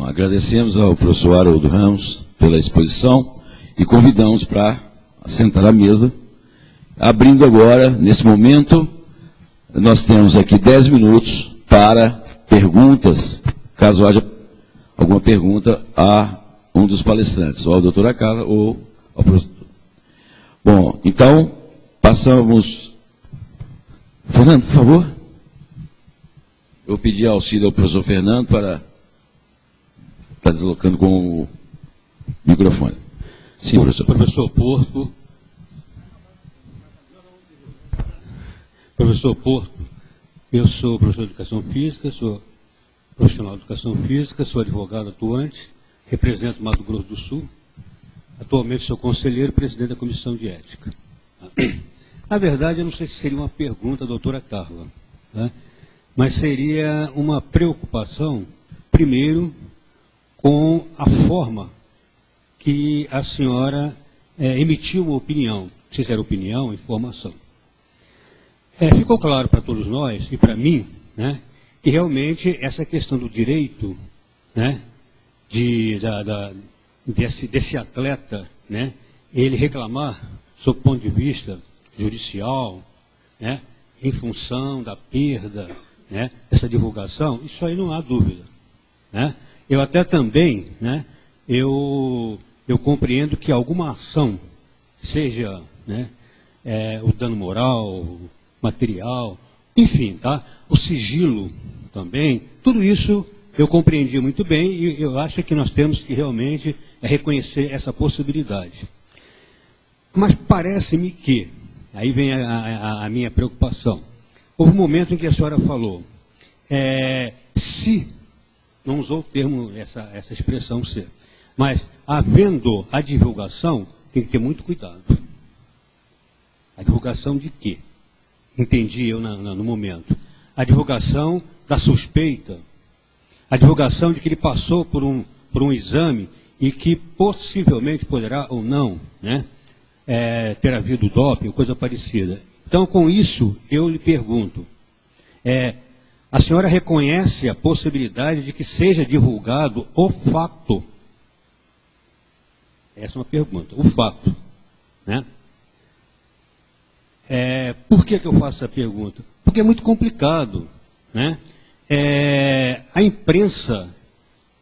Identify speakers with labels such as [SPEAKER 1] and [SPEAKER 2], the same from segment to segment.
[SPEAKER 1] agradecemos ao professor Haroldo Ramos pela exposição e convidamos para sentar à mesa. Abrindo agora, nesse momento, nós temos aqui 10 minutos para perguntas, caso haja alguma pergunta a um dos palestrantes, ou a doutora Carla ou ao professor. Bom, então, passamos... Fernando, por favor. Eu pedi auxílio ao professor Fernando para estar deslocando com o microfone. Sim, professor.
[SPEAKER 2] Professor Porto. Professor Porto, eu sou professor de Educação Física, sou profissional de Educação Física, sou advogado atuante, represento Mato Grosso do Sul. Atualmente sou conselheiro e presidente da Comissão de Ética. Na verdade, eu não sei se seria uma pergunta, doutora Carla, né? Mas seria uma preocupação, primeiro, com a forma que a senhora emitiu uma opinião. Não sei se era opinião, informação. Ficou claro para todos nós, e para mim, né, que realmente essa questão do direito, né, desse atleta, né, ele reclamar, sob o ponto de vista judicial, né, em função da perda, né, dessa divulgação, isso aí não há dúvida, né? Eu até também, né, eu compreendo que alguma ação, seja, né, o dano moral, material, enfim, tá? O sigilo também, tudo isso eu compreendi muito bem e eu acho que nós temos que realmente reconhecer essa possibilidade. Mas parece-me que, aí vem a minha preocupação, houve um momento em que a senhora falou, se, não usou o termo, essa expressão ser, mas havendo a divulgação, tem que ter muito cuidado. A divulgação de quê? Entendi eu no momento. A divulgação da suspeita, a divulgação de que ele passou por um exame e que possivelmente poderá ou não, né, ter havido doping, coisa parecida. Então, com isso, eu lhe pergunto, a senhora reconhece a possibilidade de que seja divulgado o fato? Essa é uma pergunta, o fato, né? Por que eu faço essa pergunta? Porque é muito complicado, né? A imprensa,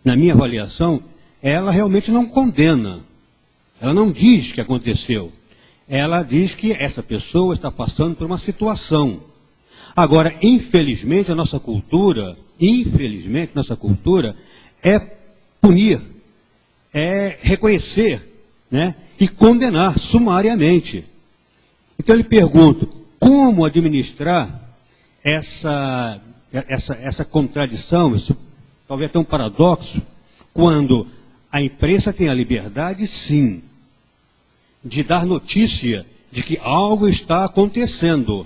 [SPEAKER 2] na minha avaliação, ela realmente não condena, ela não diz que aconteceu, ela diz que essa pessoa está passando por uma situação. Agora, infelizmente, a nossa cultura é punir, é reconhecer, né, e condenar sumariamente. Então, eu lhe pergunto, como administrar essa contradição, talvez até um paradoxo, quando a imprensa tem a liberdade, sim, de dar notícia de que algo está acontecendo.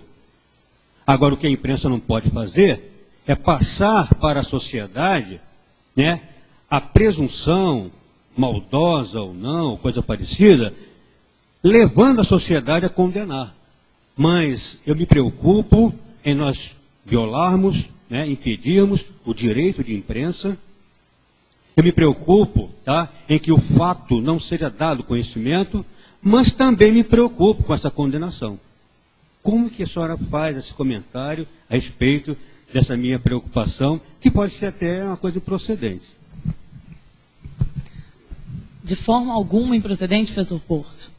[SPEAKER 2] Agora, o que a imprensa não pode fazer é passar para a sociedade, né, a presunção, maldosa ou não, coisa parecida, levando a sociedade a condenar. Mas eu me preocupo em nós violarmos, né, impedirmos o direito de imprensa. Eu me preocupo, tá, em que o fato não seja dado conhecimento, mas também me preocupo com essa condenação. Como que a senhora faz esse comentário a respeito dessa minha preocupação, que pode ser até uma coisa improcedente?
[SPEAKER 3] De forma alguma improcedente, professor Porto.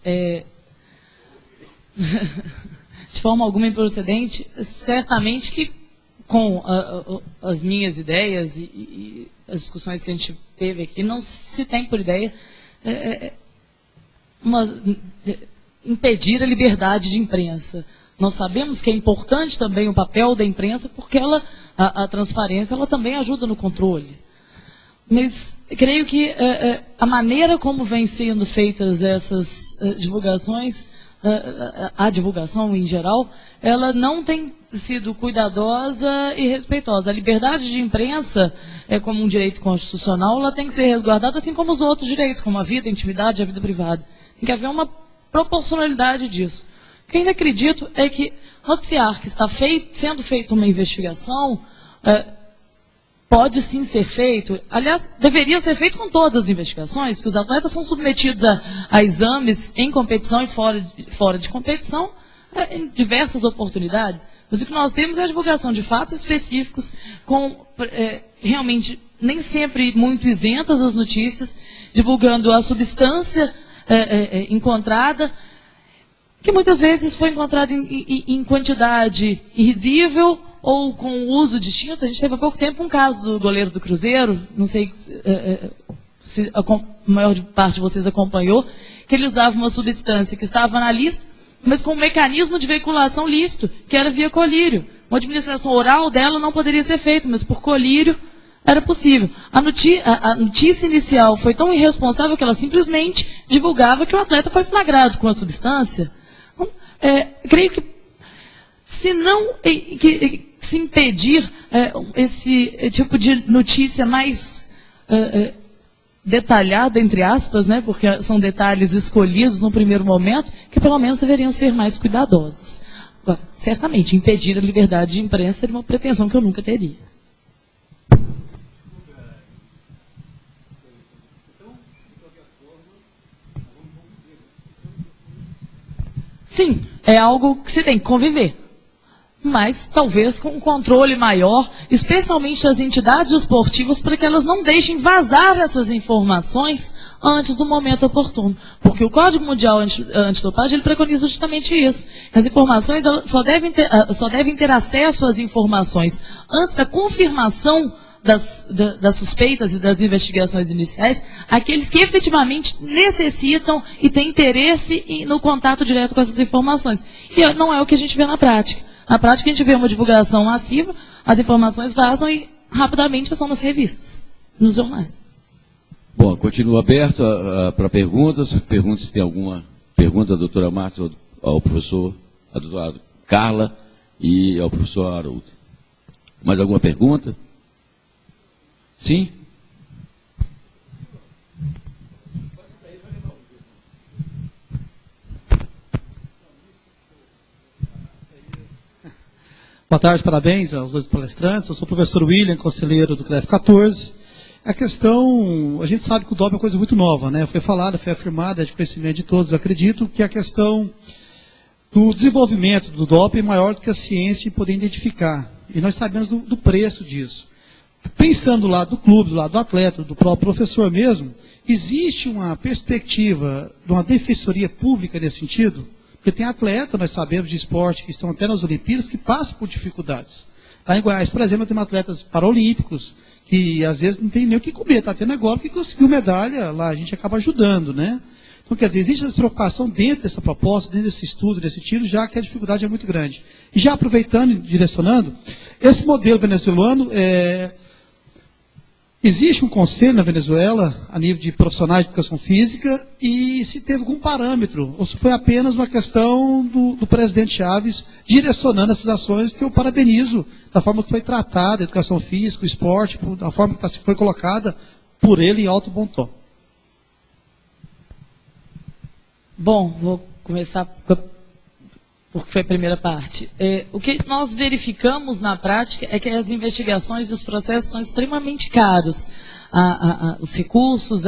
[SPEAKER 3] De forma alguma improcedente, certamente que com as minhas ideias e as discussões que a gente teve aqui, não se tem por ideia impedir a liberdade de imprensa. Nós sabemos que é importante também o papel da imprensa, porque a transparência ela também ajuda no controle. Mas creio que a maneira como vem sendo feitas essas divulgações, a divulgação em geral, ela não tem sido cuidadosa e respeitosa. A liberdade de imprensa, como um direito constitucional, ela tem que ser resguardada, assim como os outros direitos, como a vida, a intimidade, a vida privada. Tem que haver uma proporcionalidade disso. O que eu ainda acredito é que noticiar que está sendo feita uma investigação pode sim ser feito, aliás, deveria ser feito com todas as investigações, que os atletas são submetidos a exames em competição e fora de competição, em diversas oportunidades. Mas o que nós temos é a divulgação de fatos específicos, com realmente nem sempre muito isentas as notícias, divulgando a substância encontrada, que muitas vezes foi encontrada em quantidade irrisível ou com uso distinto. A gente teve há pouco tempo um caso do goleiro do Cruzeiro, não sei se a maior parte de vocês acompanhou, que ele usava uma substância que estava na lista, mas com um mecanismo de veiculação lícito, que era via colírio. Uma administração oral dela não poderia ser feita, mas por colírio era possível. A notícia inicial foi tão irresponsável que ela simplesmente divulgava que o atleta foi flagrado com a substância. Então, creio que se não se impedir esse tipo de notícia mais detalhada, entre aspas, né, porque são detalhes escolhidos no primeiro momento, que pelo menos deveriam ser mais cuidadosos. Agora, certamente, impedir a liberdade de imprensa seria uma pretensão que eu nunca teria. Sim, é algo que se tem que conviver. Mas talvez com um controle maior, especialmente das entidades esportivas, para que elas não deixem vazar essas informações antes do momento oportuno. Porque o Código Mundial Antidopagem ele preconiza justamente isso. As informações só devem ter acesso às informações antes da confirmação das suspeitas e das investigações iniciais, aqueles que efetivamente necessitam e têm interesse no contato direto com essas informações. E não é o que a gente vê na prática. Na prática, a gente vê uma divulgação massiva, as informações vazam e rapidamente estão nas revistas, nos jornais.
[SPEAKER 1] Bom, continua aberto para perguntas. Pergunta se tem alguma pergunta à doutora Márcia, ao professor, à doutora Carla e ao professor Haroldo. Mais alguma pergunta? Sim?
[SPEAKER 4] Boa tarde, parabéns aos dois palestrantes. Eu sou o professor William, conselheiro do CREF 14. A questão, a gente sabe que o doping é uma coisa muito nova, né? Foi falado, foi afirmado, é de conhecimento de todos. Eu acredito que a questão do desenvolvimento do doping é maior do que a ciência em poder identificar. E nós sabemos do preço disso. Pensando do lado do clube, do lado do atleta, do próprio professor mesmo, existe uma perspectiva de uma defensoria pública nesse sentido? Porque tem atleta, nós sabemos, de esporte, que estão até nas Olimpíadas, que passam por dificuldades. Lá em Goiás, por exemplo, tem atletas paralímpicos, que às vezes não tem nem o que comer, está tendo agora, porque conseguiu medalha, lá a gente acaba ajudando, né? Então, quer dizer, existe essa preocupação dentro dessa proposta, dentro desse estudo, desse tiro, já que a dificuldade é muito grande. E já aproveitando e direcionando, esse modelo venezuelano existe um conselho na Venezuela, a nível de profissionais de educação física, e se teve algum parâmetro, ou se foi apenas uma questão do presidente Chaves direcionando essas ações, que eu parabenizo da forma que foi tratada a educação física, o esporte, da forma que foi colocada por ele em alto bom tom.
[SPEAKER 3] Bom, vou começar porque foi a primeira parte. O que nós verificamos na prática é que as investigações e os processos são extremamente caros. Os recursos,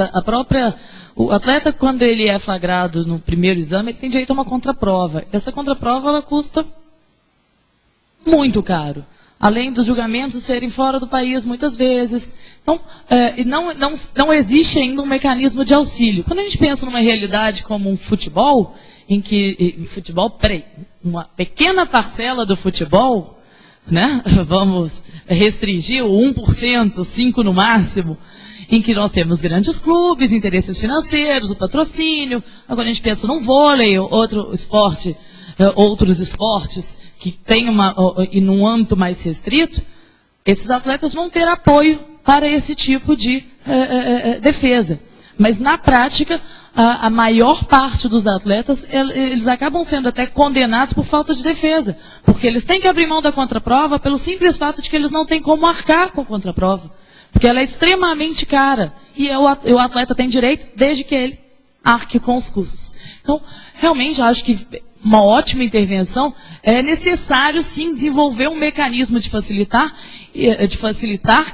[SPEAKER 3] o atleta, quando ele é flagrado no primeiro exame, ele tem direito a uma contraprova. Essa contraprova, ela custa muito caro. Além dos julgamentos serem fora do país, muitas vezes. Então, não existe ainda um mecanismo de auxílio. Quando a gente pensa numa realidade como um futebol, uma pequena parcela do futebol, né? Vamos restringir o 1%, 5% no máximo, em que nós temos grandes clubes, interesses financeiros, o patrocínio. Agora a gente pensa num vôlei, outros esportes que têm e num âmbito mais restrito, esses atletas vão ter apoio para esse tipo de defesa. Mas na prática, a maior parte dos atletas, eles acabam sendo até condenados por falta de defesa, porque eles têm que abrir mão da contraprova pelo simples fato de que eles não têm como arcar com a contraprova, porque ela é extremamente cara, e o atleta tem direito desde que ele arque com os custos. Então, realmente, acho que uma ótima intervenção, é necessário sim desenvolver um mecanismo de facilitar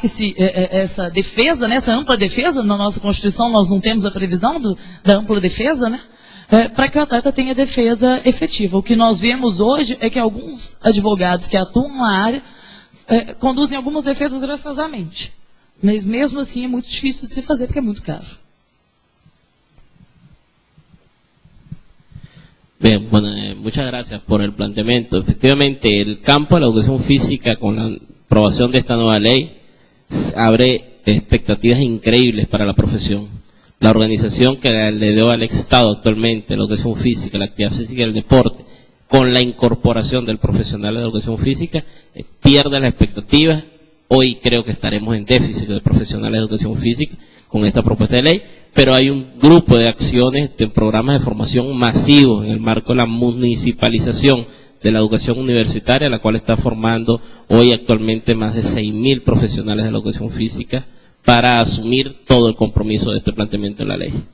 [SPEAKER 3] que essa defesa, né, essa ampla defesa. Na nossa Constituição nós não temos a previsão da ampla defesa, né? Para que o atleta tenha defesa efetiva. O que nós vemos hoje é que alguns advogados que atuam na área conduzem algumas defesas graciosamente. Mas mesmo assim é muito difícil de se fazer porque é muito caro.
[SPEAKER 5] Bien, bueno, muchas gracias por el planteamiento. Efectivamente, el campo de la educación física con la aprobación de esta nueva ley abre expectativas increíbles para la profesión. La organización que le dio al Estado actualmente, la educación física, la actividad física y el deporte, con la incorporación del profesional de la educación física, pierde las expectativas. Hoy creo que estaremos en déficit de profesionales de educación física con esta propuesta de ley, pero hay un grupo de acciones, de programas de formación masivos en el marco de la municipalización de la educación universitaria, la cual está formando hoy actualmente más de 6.000 profesionales de la educación física para asumir todo el compromiso de este planteamiento de la ley.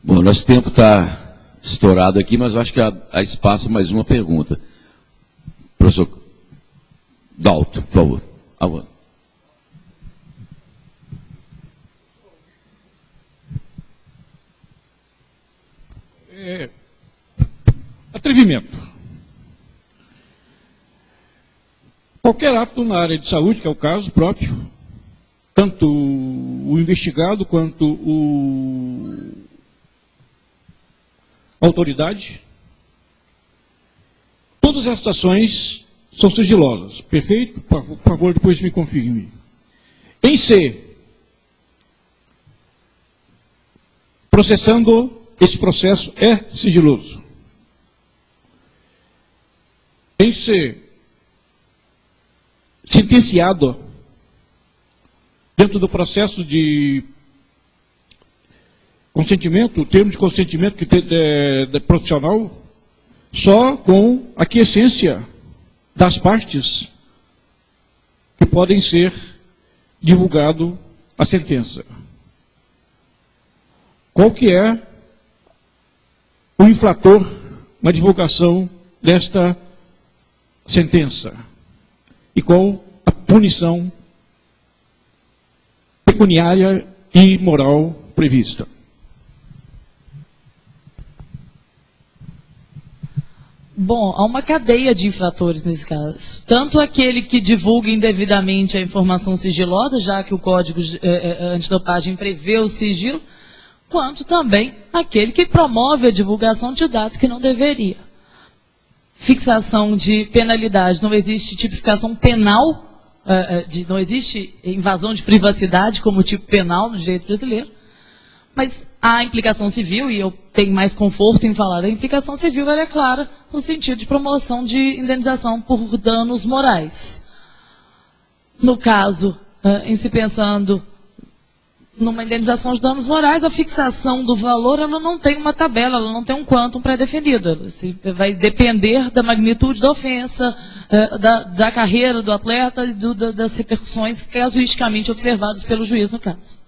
[SPEAKER 1] Bom, nosso tempo está estourado aqui, mas eu acho que há espaço mais uma pergunta. Professor Dalto, por favor.
[SPEAKER 6] Atrevimento. Qualquer ato na área de saúde, que é o caso próprio, tanto o investigado quanto a autoridade, todas essas ações são sigilosas. Perfeito? Por favor, depois me confirme. Em C, processando, esse processo é sigiloso. Em C, sentenciado, dentro do processo de consentimento, o termo de consentimento que é profissional, só com a aquiescência das partes que podem ser divulgado a sentença. Qual que é o infrator na divulgação desta sentença? E qual a punição pecuniária e moral prevista?
[SPEAKER 3] Bom, há uma cadeia de infratores nesse caso. Tanto aquele que divulga indevidamente a informação sigilosa, já que o Código Antidopagem prevê o sigilo, quanto também aquele que promove a divulgação de dados que não deveria. Fixação de penalidade, não existe tipificação penal, não existe invasão de privacidade como tipo penal no direito brasileiro, mas a implicação civil, e eu tenho mais conforto em falar da implicação civil, ela é clara no sentido de promoção de indenização por danos morais. No caso, em se pensando numa indenização de danos morais, a fixação do valor ela não tem uma tabela, ela não tem um quantum pré-definido. Vai depender da magnitude da ofensa, da carreira do atleta e das repercussões casuisticamente observadas pelo juiz no caso.